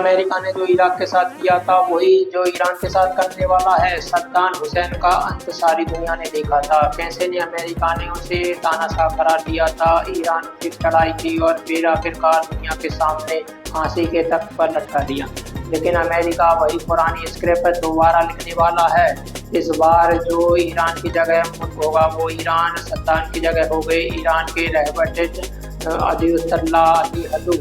America ने जो Iraq के साथ किया था वही जो ईरान के साथ करने वाला है। सद्दाम हुसैन का अंत सारी दुनिया ने देखा था। कैसे ने अमेरिका ने उसे तानाशाह करार दिया था, ईरान की चढ़ाई की और फिर आखिरकार दुनिया के सामने फांसी के तख्त पर लटका दिया। लेकिन अमेरिका वही पुरानी स्क्रिप्ट दोबारा लिखने वाला है। इस बार जो ईरान की जगह मुल्क होगा वो ईरान सद्दाम की जगह हो गई ईरान के रहबर अयतुल्लाह अली हल्लू।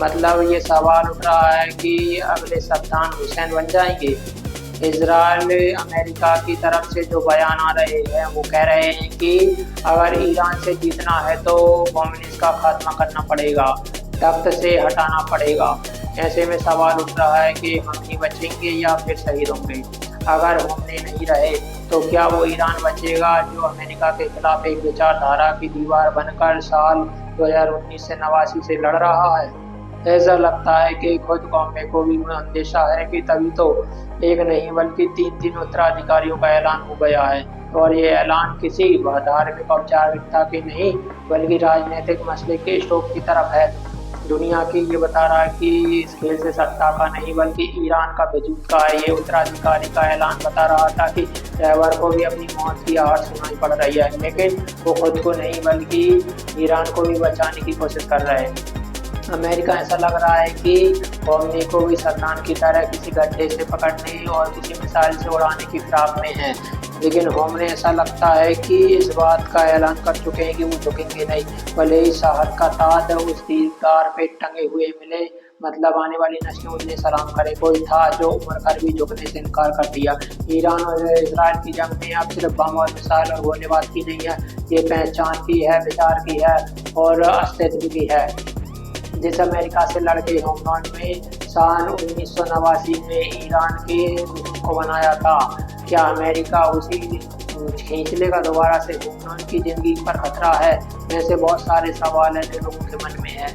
मतलब ये सवाल उठ रहा है कि अगले सद्दाम हुसैन बन जाएंगे। इजराइल अमेरिका की तरफ से जो बयान आ रहे हैं वो कह रहे हैं कि अगर ईरान से जीतना है तो कम्युनिस्ट का खात्मा करना पड़ेगा, तख्त से हटाना पड़ेगा। ऐसे में सवाल उठ रहा है कि हम ही बचेंगे या फिर शहीद होंगे। अगर हमने नहीं रहे तो क्या वो ईरान बचेगा जो अमेरिका के खिलाफ एक विचारधारा की दीवार बनकर साल 2019 से 89 से लड़ रहा है। ऐसा लगता है कि खुद कौमे को भी अंदेशा है कि तभी तो एक नहीं बल्कि तीन उत्तराधिकारियों का ऐलान हो गया है। और ये ऐलान किसी धार्मिक औपचारिकता के नहीं बल्कि राजनीतिक मसले के स्टोक की तरफ है। दुनिया की ये बता रहा है कि इस खेल से सत्ता का नहीं बल्कि ईरान का वजूद का है। ये उत्तराधिकारी का ऐलान बता रहा था कि रहबर को भी अपनी मौत की आहट सुनाई पड़ रही है, लेकिन वो खुद को नहीं बल्कि ईरान को भी बचाने की कोशिश कर रहे हैं। अमेरिका ऐसा लग रहा है कि कौमी को भी सद्दाम की तरह किसी गड्ढे से पकड़ने और किसी मिसाइल से उड़ाने की फिराक में है। लेकिन हमने ऐसा लगता है कि इस बात का ऐलान कर चुके हैं कि वो झुकेंगे नहीं, भले ही साहत का ताज उस दीदार पे टंगे हुए मिले। मतलब आने वाली नस्लें उन्हें सलाम करे। कोई था जो उम्र कर भी झुकने से इनकार कर दिया। ईरान और इजराइल की जंग में अब सिर्फ बम और मिसाइल और गोलीबारी की नहीं है, ये पहचान की है, विचार की है और अस्तित्व की है। जिस अमेरिका से लड़के होमलैंड में सन 1989 में ईरान के को बनाया था, क्या अमेरिका उसी खींच लेगा दोबारा से? होमलैंड की जिंदगी पर खतरा है। ऐसे बहुत सारे सवाल हैं जो लोगों के मन में है।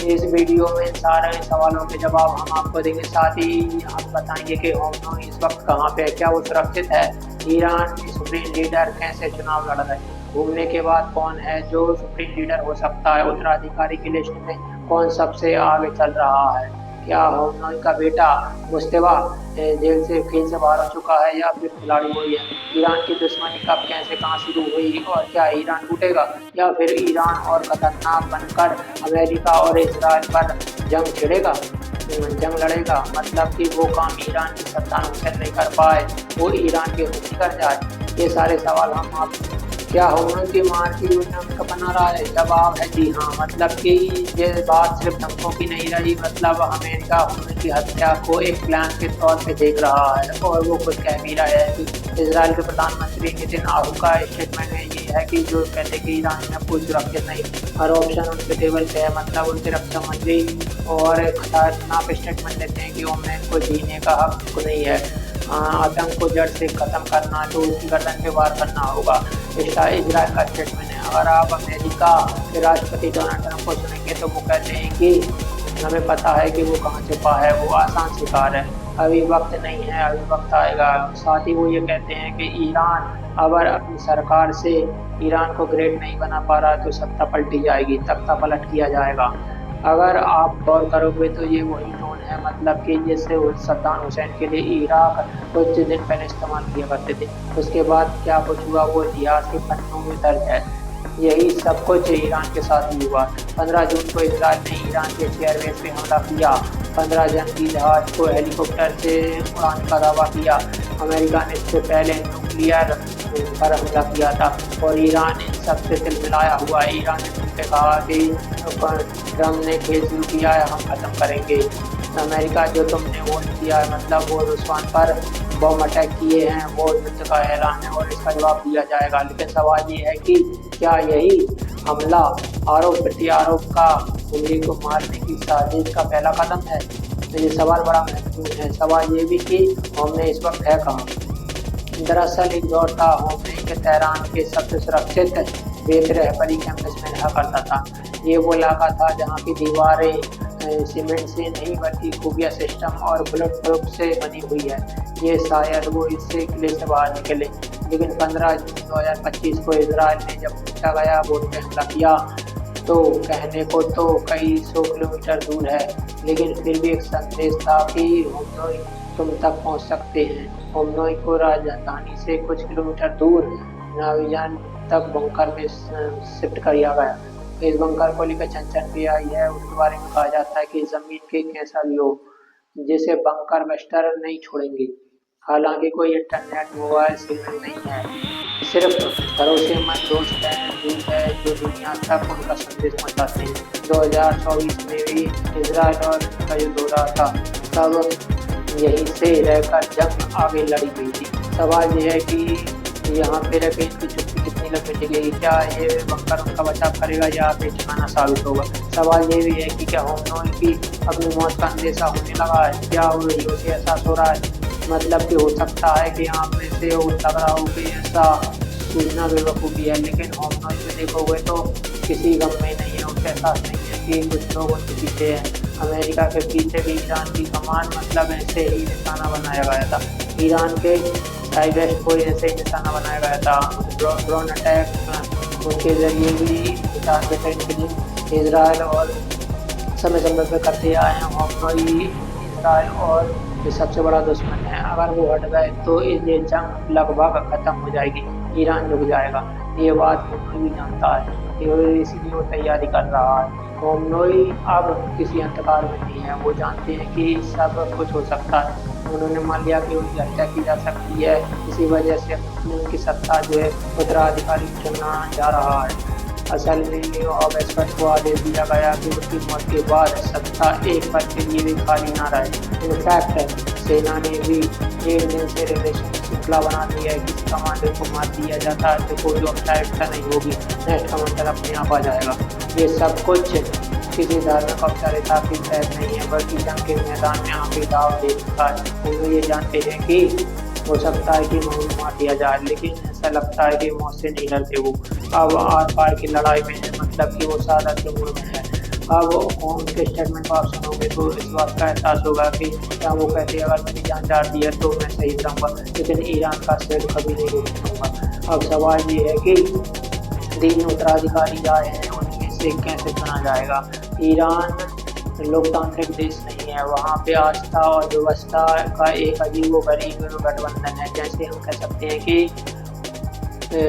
इस वीडियो में सारे सवालों के जवाब हम आपको देंगे, साथ ही हम बताएंगे कि होमलैंड इस वक्त कहाँ पे है, क्या वो सुरक्षित है, ईरान के सुप्रीम लीडर कैसे चुनाव लड़ रहे हैं, घूमने के बाद कौन है जो सुप्रीम लीडर हो सकता है, उत्तराधिकारी की लिस्ट में कौन सबसे आगे चल रहा है, क्या होमलैंड का बेटा मुस्तफा जेल से खेल से बाहर हो चुका है या फिर खिलाड़ी हुई है, ईरान की दुश्मनी कब कैसे कहाँ शुरू हुई और क्या ईरान टूटेगा या फिर ईरान और खतरनाक बनकर अमेरिका और इजराइल पर जंग छिड़ेगा, जंग लड़ेगा। मतलब कि वो काम ईरान की सद्दाम हुसैन नहीं कर पाए वो ईरान के हुक्म कर जाए। ये सारे सवाल हम आप क्या होमलैंड की मार की योजना उनका बना रहा है? जवाब है जी हाँ। मतलब कि ये बात सिर्फ धमकों की नहीं रही, मतलब अमेरिका होमलैंड की हत्या को एक प्लान के तौर पे देख रहा है। और वो खुद कह भी रहा है कि इजराइल के प्रधानमंत्री नेतन्याहू का स्टेटमेंट में ये है कि जो कहते कि ईरान में कोई सुरक्षित नहीं, हर ऑप्शन उनके टेबल पे है। मतलब उनके रक्षा मंत्री और खतरनाक स्टेटमेंट देते हैं कि होमलैंड को जीने का हक नहीं है, आतंक को जड़ से खत्म करना तो उसकी गर्दन पे वार करना होगा। इजराइल का स्टेटमेंट है। अगर आप अमेरिका के राष्ट्रपति डोनाल्ड ट्रंप को सुनेंगे तो वो कहते हैं कि हमें पता है कि वो कहाँ छुपा है, वो आसान शिकार है, अभी वक्त नहीं है, अभी वक्त आएगा। साथ ही वो ये कहते हैं कि ईरान अगर अपनी सरकार से ईरान को ग्रेट नहीं बना पा रहा तो सत्ता पलटी जाएगी, तख्ता पलट किया जाएगा। अगर आप गौर करोगे तो ये वही टोन है, मतलब कि जैसे सद्दाम हुसैन के लिए इराक कुछ दिन पहले इस्तेमाल किया करते थे, उसके बाद क्या कुछ हुआ वो इतिहास के पन्नों में दर्ज है। यही सब कुछ ईरान के साथ ही हुआ। 15 जून को इजराइल ने ईरान के एयरबेस पे हमला किया, 15 जंगी जहाज को हेलीकॉप्टर से उड़ाने का दावा किया। अमेरिका ने इससे पहले न्यूक्लियर पर हमला किया था और ईरान इन सबसे तिलमिलाया हुआ। ईरान ने कहा कि ट्रम्प ने खेल शुरू किया है, हम खत्म करेंगे। अमेरिका जो तुमने वोट किया है, मतलब वो रुस्वान पर बम अटैक किए हैं, वो युद्ध का ऐलान है और इसका जवाब दिया जाएगा। लेकिन सवाल ये है कि क्या यही हमला आरोप प्रत्यारोप का उंगली को मारने की साजिश का पहला कदम है? तो ये सवाल बड़ा महत्वपूर्ण है। सवाल ये भी कि हमने इस वक्त है कहाँ। दरअसल एक दौर था होमलैंड के तेहरान के सबसे सुरक्षित बेतरहबरी कैंपस में रहा करता था। ये वो इलाका था जहाँ की दीवारें सीमेंट से नहीं बल्कि खुफिया सिस्टम और बुलेट प्रूफ से बनी हुई है। ये शायद वो इससे किले से बाहर निकले। लेकिन 15 जून 2025 को इजराइल ने जब पूछा गया वोट पे हमला किया तो कहने को तो कई 100 किलोमीटर दूर है, लेकिन फिर भी एक संदेश था कि होमनोई तुम तक पहुंच सकते हैं। होमनोई को राजधानी से कुछ किलोमीटर दूर नाविजान तक बंकर में शिफ्ट किया गया। इस बंकर को लेकर चंचल भी आई है। उसके बारे में कहा जाता है कि जमीन के कैसा भी हो, जिसे बंकर बस्टर नहीं छोड़ेंगे। हालांकि कोई इंटरनेट मोबाइल सिग्नल नहीं है, सिर्फ भरोसेमंद दोस्त हैं दूत है जो दुनिया तक उनका संदेश पहुंचाते हैं। 2024 में भी इजराइल और का युद्ध हो रहा था, तब यहीं से रहकर जंग आगे लड़ी गई थी। सवाल यह है कि यहाँ पे रह के इनकी चुप्पी कितनी लंबी टिकेगी? क्या ये बंकर उनका बचाव करेगा या फिर ठिकाना साबित होगा? सवाल ये भी है कि क्या होमनोई की अपनी मौत का अंदेशा होने लगा है? क्या उसे एहसास हो रहा है? मतलब कि हो सकता है कि आप में से लग रहा हो कि ऐसा सूचना बेवकूफ़ी है, लेकिन होमनोई को देखोगे तो किसी गम में नहीं है। उसे एहसास नहीं है कि कुछ लोग उनके पीछे हैं। अमेरिका के पीछे भी ईरान की कमान मतलब ऐसे ही निशाना बनाया गया था। ईरान के साइवेस्ट को ऐसे ही निशाना बनाया गया था। ड्रोन अटैक उनके जरिए भी ईरान के लिए इजराइल और समय समय पर करते आए हैं। होमनोई इजराइल और ये सबसे बड़ा दुश्मन है। अगर वो हट गए तो ये जंग लगभग खत्म हो जाएगी, ईरान झुक जाएगा। ये बात होमनोई भी जानता है, इसीलिए वो तैयारी कर रहा है। होमनोई अब किसी अंधकार में नहीं है। वो जानते हैं कि सब कुछ हो सकता है। उन्होंने मान लिया कि उनकी हत्या की जा सकती है, इसी वजह से उनकी सत्ता जो है उत्तराधिकारी चुनना जा रहा है। असल में अब एक्सपर्ट को आदेश दिया गया कि उनकी मौत के बाद सत्ता एक पल के लिए भी खाली ना रहे। इनफैक्ट सेना ने भी एक दिन से रिलेशन श्रृंखला बना दी है। किसी कमांडर को मार दिया जाता है तो कोई फ्लाइट नहीं होगी, नेक्स्ट कमांडर अपने आप आ जाएगा। ये सब कुछ किसी धार्मिक औपचारिकता की तहत नहीं है, बल्कि जंग के मैदान में आगे दाव दे चुका है। उन्हें ये जानते हैं कि हो सकता है कि मौत मार दिया जाए, लेकिन ऐसा लगता है कि मौत से नहीं डरते। वो अब आर पार की लड़ाई में है, मतलब कि वो सादा के मूड में है। अब उनके स्टेटमेंट को आप सुनोगे तो इस बात का एहसास होगा कि क्या वो कहते हैं अगर मेरी जान जा दी है तो मैं सही रहूँगा, लेकिन ईरान का सिर कभी नहीं रोक दूँगा। अब सवाल ये है कि 3 उत्तराधिकारी आए हैं, उनमें से कैसे चुना जाएगा? ईरान लोकतांत्रिक देश नहीं है, वहाँ पे आस्था और व्यवस्था का एक अजीबोगरीब गठबंधन है। जैसे हम कह सकते हैं कि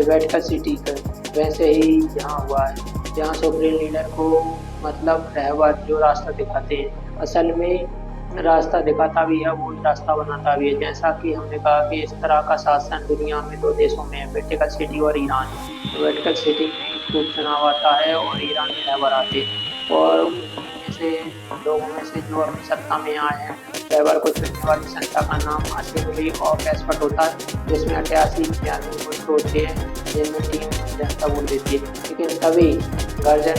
वेटिकन सिटी का वैसे ही यहाँ हुआ है, जहाँ सुप्रीम लीडर को मतलब रहबर जो रास्ता दिखाते हैं, असल में रास्ता दिखाता भी है, वो रास्ता बनाता भी है। जैसा कि हमने कहा कि इस तरह का शासन दुनिया में 2 देशों में है, वेटिकन सिटी और ईरान। वेटिकन सिटी में खूब चुनाव आता है और ईरान में रहबर आते हैं, और से लोगों में से जो अपनी सत्ता में आए हैं, रहबर को चुनने वाली संस्था का नाम असेंबली ऑफ एक्सपर्ट होता है, जिसमें 88-92 मुल्क होते हैं, जिनमें 3 जनता वोट देती है। लेकिन तभी गर्जन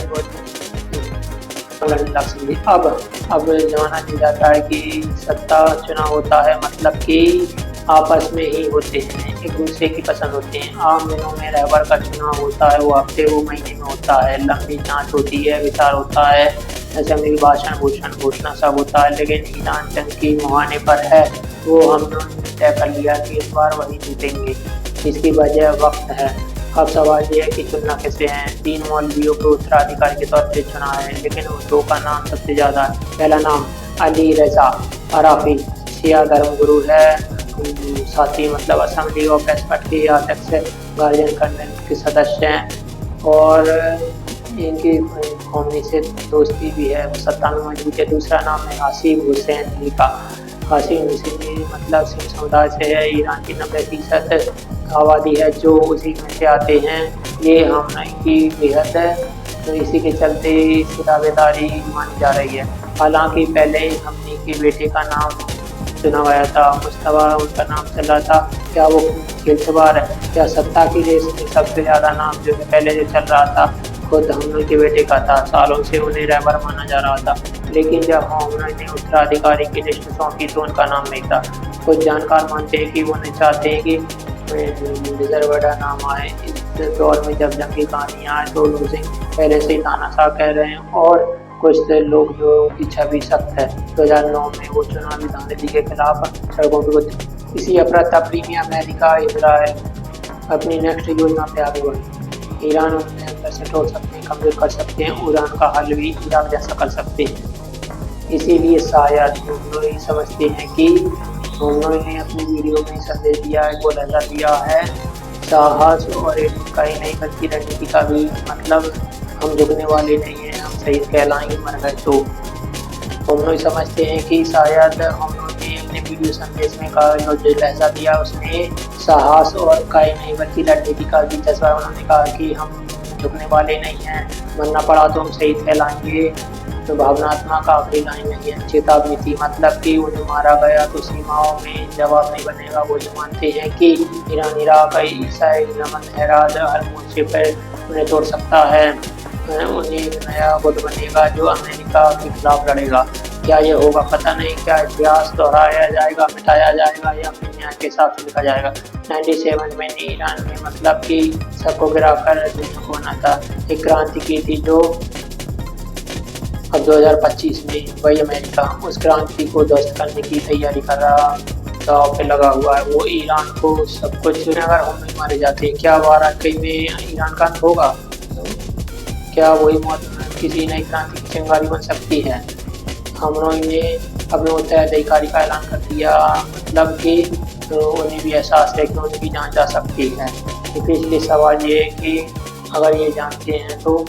अब जमाना दिया जाता है कि सत्ता चुनाव होता है, मतलब कि आपस में ही होते हैं, एक दूसरे की पसंद होते हैं। आम दिनों में रहबर का चुनाव होता है, वो हफ्ते वो महीने में होता है। लंबी जांच होती है, विचार होता है, असेंबली भाषण भूषण घोषणा सब होता है। लेकिन ईरान जंग की मुहाने पर है, वो हम लोगों ने तय कर लिया कि इस बार वही जीतेंगे। इसकी वजह वक्त है। अब सवाल ये है कि चुनना कैसे है? 3 मौलवियों को उत्तराधिकारी के तौर पर चुना है, लेकिन उन 2 का नाम सबसे ज़्यादा है। पहला नाम अली रजा अराफी, शिया धर्म गुरु है, साथी मतलब असेंबली ऑफ एक्सपर्ट के अध्यक्ष गार्जियन कर्नल के सदस्य हैं, और इनकी कौमी से दोस्ती भी है, सत्ता में मजबूत है। दूसरा नाम है हासिम हुसैन अली का। हासिम हुसैन मतलब सिंह समुदाय से है। ईरान की 90% आबादी है जो उसी में से आते हैं। ये हम की बेहद है, तो इसी के चलते इसकी दावेदारी मानी जा रही है। हालांकि पहले हमने के बेटे का नाम चुना गया था, मुस्तफा उनका नाम चल रहा था। क्या वो खेलसवार है? क्या सत्ता की रेस में सबसे ज़्यादा नाम जो है पहले जो चल रहा था खुद हमनोई के बेटे का था। सालों से उन्हें रहबर माना जा रहा था, लेकिन जब हमनोई ने उत्तराधिकारी की लिस्ट सौंपी तो उनका नाम नहीं था। कुछ जानकार मानते हैं कि वो नहीं चाहते हैं कि रिजर्वेडा नाम आए। इस दौर में जब जंगी कहानियाँ आए तो लोग पहले से ही तानाशाह कह रहे हैं, और कुछ लोग जो की छवि सख्त है। 2009 में वो चुनावी धांधली के खिलाफ सड़कों पर इसी अफरा तफरी में अमेरिका इजराइल अपनी नेक्स्ट योजना पे आगे बढ़ी। ईरान अपने अंदर से तोड़ सकते हैं, कमजोर कर सकते हैं, ईरान का हल भी इराक जैसा कर सकते हैं। इसीलिए शायद हम लोग ये समझते हैं कि हम लोग ने अपनी वीडियो में संदेश दिया है, वो लहजा दिया है साहस और एक का ही नहीं बल्कि रणनीति का भी, मतलब हम झुकने वाले नहीं हैं, हम शहीद कहलाएंगे मर गए तो। हम लोग समझते हैं कि शायद हम लोग ने अपने वीडियो संदेश में कहा, जो लहजा दिया उसने साहस और का ही नहीं बल्कि रणनीति का भी जज्बा। उन्होंने कहा कि हम झुकने वाले नहीं हैं, मरना पड़ा तो हम शहीद कहलाएंगे। तो भावनात्मक आखिरी लाइन में ये चेतावनी थी, मतलब कि वो जो मारा गया तो सीमाओं में जवाब नहीं बनेगा। वो जो मानते हैं कि ईरान, इराक, ईसाई, यमन, हेरात हर मोर्चे पर उन्हें तोड़ सकता है, उन्हें एक नया गुट बनेगा जो अमेरिका के खिलाफ लड़ेगा। क्या ये होगा पता नहीं, क्या इतिहास दोहराया जाएगा, मिटाया जाएगा या फिर न्याय के साथ लिखा जाएगा। 97 में ईरान ने मतलब कि सबको गिरा कर दुनिया को बना था, एक क्रांति की थी जो अब 2025 में वही अमेरिका उस क्रांति को ध्वस्त करने की तैयारी कर रहा, दांव पे लगा हुआ है। वो ईरान को सब कुछ, अगर हम नहीं मारे जाते क्या वाकई में ईरान का अंत होगा? क्या वही मौत किसी नई क्रांति की चिंगारी बन सकती है? हम लोगों ने अपने उत्तराधिकारी का ऐलान कर दिया, मतलब कि तो उन्हें भी एहसास है कि उन्हें भी जान जा सकती है। लेकिन इसलिए सवाल ये है कि अगर ये जानते हैं तो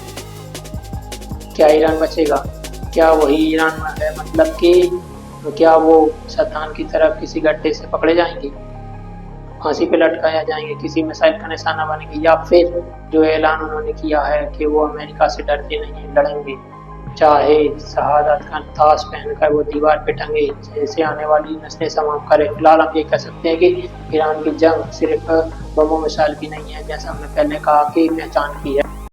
क्या ईरान बचेगा? क्या वही ईरान है, मतलब कि क्या वो सद्दाम की तरफ किसी गड्ढे से पकड़े जाएंगे, फांसी पे लटकाया जाएंगे, किसी मिसाइल का निशाना बनेंगे, या फिर जो ऐलान उन्होंने किया है कि वो अमेरिका से डरते नहीं है, लड़ेंगे चाहे शहादत का ताज पहनकर वो दीवार पे टंगे, जैसे आने वाली नस्लें समाप्त करे। फिलहाल हम ये कह सकते हैं कि ईरान की जंग सिर्फ बमों मिसाइल की नहीं है, जैसा हमने पहले कहा कि पहचान की है।